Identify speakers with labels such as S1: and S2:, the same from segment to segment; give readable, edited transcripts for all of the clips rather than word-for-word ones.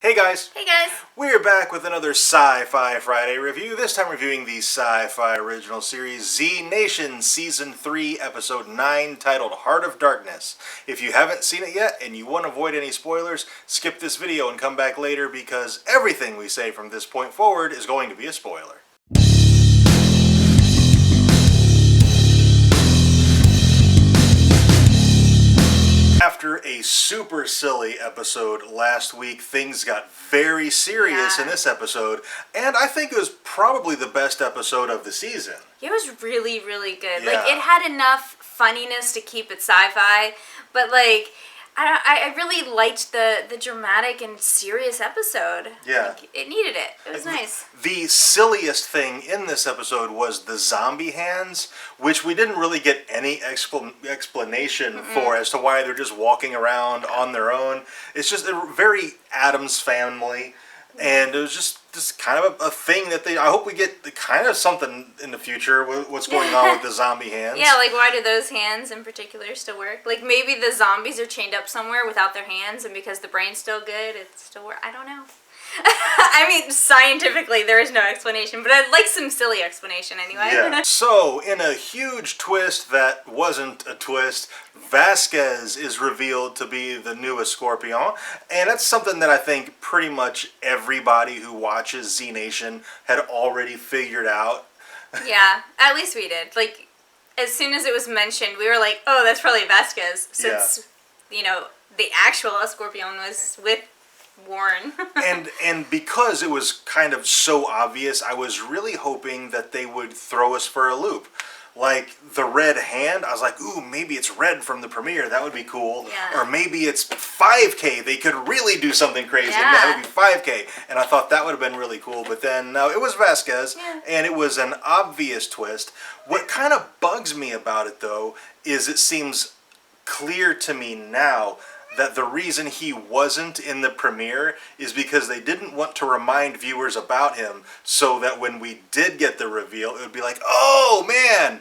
S1: Hey guys!
S2: Hey guys!
S1: We're back with another Sci-Fi Friday review, this time reviewing the sci-fi original series Z-Nation Season 3, Episode 9, titled Heart of Darkness. If you haven't seen it yet and you want to avoid any spoilers, skip this video and come back later because everything we say from this point forward is going to be a spoiler. After a super silly episode last week, things got very serious in this episode, and I think it was probably the best episode of the season.
S2: It was really, really good.
S1: Yeah.
S2: Like, it had enough funniness to keep it sci-fi, but like, I really liked the dramatic and serious episode.
S1: Yeah.
S2: Like, it needed it. It was nice.
S1: The silliest thing in this episode was the zombie hands, which we didn't really get any explanation for as to why they're just walking around on their own. It's just a very Addams Family, and it was just kind of a thing that I hope we get kind of something in the future with what's going on with the zombie hands.
S2: Yeah, like why do those hands in particular still work? Like maybe the zombies are chained up somewhere without their hands, and because the brain's still good, it still works. I don't know. I mean, scientifically, there is no explanation, but I'd like some silly explanation anyway.
S1: Yeah. So, in a huge twist that wasn't a twist, Vasquez is revealed to be the newest Scorpion, and that's something that I think pretty much everybody who watches Z-Nation had already figured out.
S2: Yeah, at least we did. Like, as soon as it was mentioned, we were like, oh, that's probably Vasquez, since, you know, the actual Scorpion was with Warren.
S1: and because it was kind of so obvious, I was really hoping that they would throw us for a loop. Like, the red hand, I was like, ooh, maybe it's red from the premiere, that would be cool.
S2: Yeah.
S1: Or maybe it's 5K, they could really do something crazy, and that would be 5K. And I thought that would have been really cool, but then, no, it was Vasquez, and it was an obvious twist. What kind of bugs me about it, though, is it seems clear to me now that the reason he wasn't in the premiere is because they didn't want to remind viewers about him, so that when we did get the reveal, it would be like, oh man!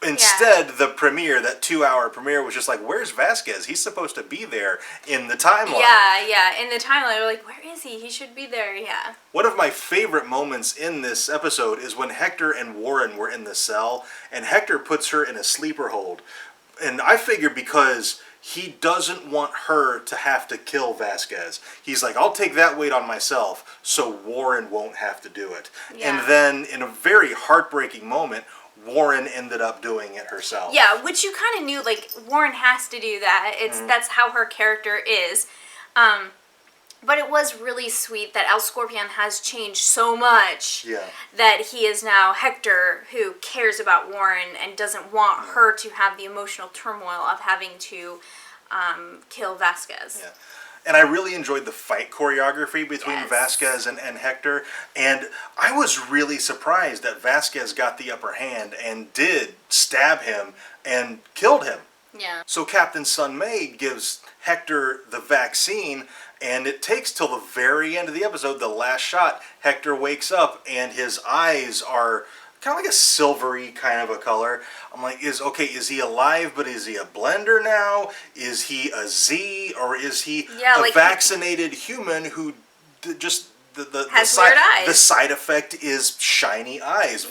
S1: Instead, the premiere, that 2-hour premiere, was just like, where's Vasquez? He's supposed to be there in the timeline.
S2: Yeah, in the timeline, we're like, where is he? He should be there, yeah.
S1: One of my favorite moments in this episode is when Hector and Warren were in the cell, and Hector puts her in a sleeper hold. And I figure because he doesn't want her to have to kill Vasquez. He's like, I'll take that weight on myself so Warren won't have to do it. Yeah. And then, in a very heartbreaking moment, Warren ended up doing it herself.
S2: Yeah, which you kind of knew, like, Warren has to do that. That's how her character is. But it was really sweet that El Scorpion has changed so much that he is now Hector, who cares about Warren and doesn't want her to have the emotional turmoil of having to kill Vasquez.
S1: Yeah. And I really enjoyed the fight choreography between Vasquez and Hector. And I was really surprised that Vasquez got the upper hand and did stab him and killed him.
S2: Yeah.
S1: So Captain Sun-Mei gives Hector the vaccine, and it takes till the very end of the episode, the last shot, Hector wakes up and his eyes are kind of like a silvery kind of a color. I'm like, is he alive, but is he a blender now? Is he a Z, or is he a vaccinated human who just... The side effect is shiny eyes.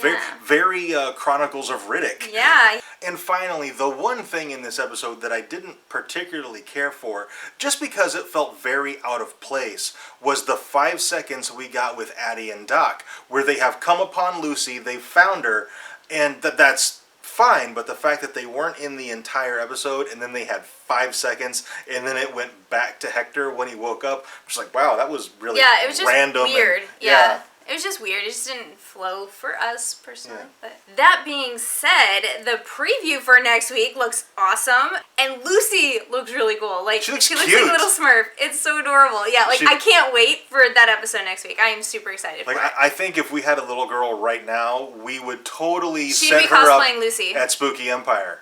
S1: Very Chronicles of Riddick.
S2: Yeah.
S1: And finally, the one thing in this episode that I didn't particularly care for, just because it felt very out of place, was the 5 seconds we got with Addie and Doc, where they have come upon Lucy, they've found her, and that's fine, but the fact that they weren't in the entire episode, and then they had 5 seconds, and then it went back to Hector when he woke up, I was like, wow, that was really random.
S2: Yeah, it was just weird. Yeah. It was just weird. It just didn't flow for us, personally. Yeah. But that being said, the preview for next week looks awesome, and Lucy looks really cool. Like, she looks like a little Smurf. It's so adorable. Yeah, like, I can't wait for that episode next week. I am super excited for it.
S1: I think if we had a little girl right now, we would totally
S2: She'd
S1: set
S2: be
S1: her up
S2: cosplaying Lucy
S1: at Spooky Empire.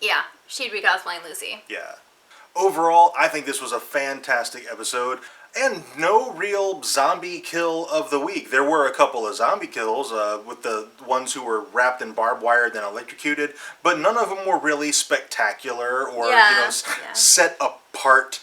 S2: Yeah, she'd be cosplaying Lucy.
S1: Yeah. Overall, I think this was a fantastic episode. And no real zombie kill of the week. There were a couple of zombie kills with the ones who were wrapped in barbed wire and then electrocuted, but none of them were really spectacular or set apart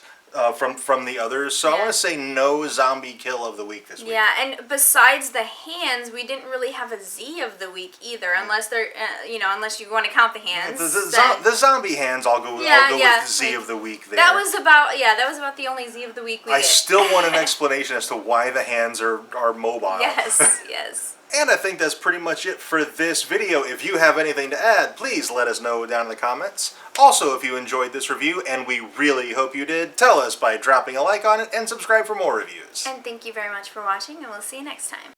S1: from the others. So I want to say no zombie kill of the week this week.
S2: Yeah, and besides the hands, we didn't really have a Z of the week either, unless they're unless you want to count the hands.
S1: The zombie hands, I'll go with Z of the week there.
S2: That was about the only Z of the week we
S1: I
S2: get.
S1: still want an explanation as to why the hands are mobile.
S2: Yes, yes.
S1: And I think that's pretty much it for this video. If you have anything to add, please let us know down in the comments. Also, if you enjoyed this review, and we really hope you did, tell us by dropping a like on it and subscribe for more reviews.
S2: And thank you very much for watching, and we'll see you next time.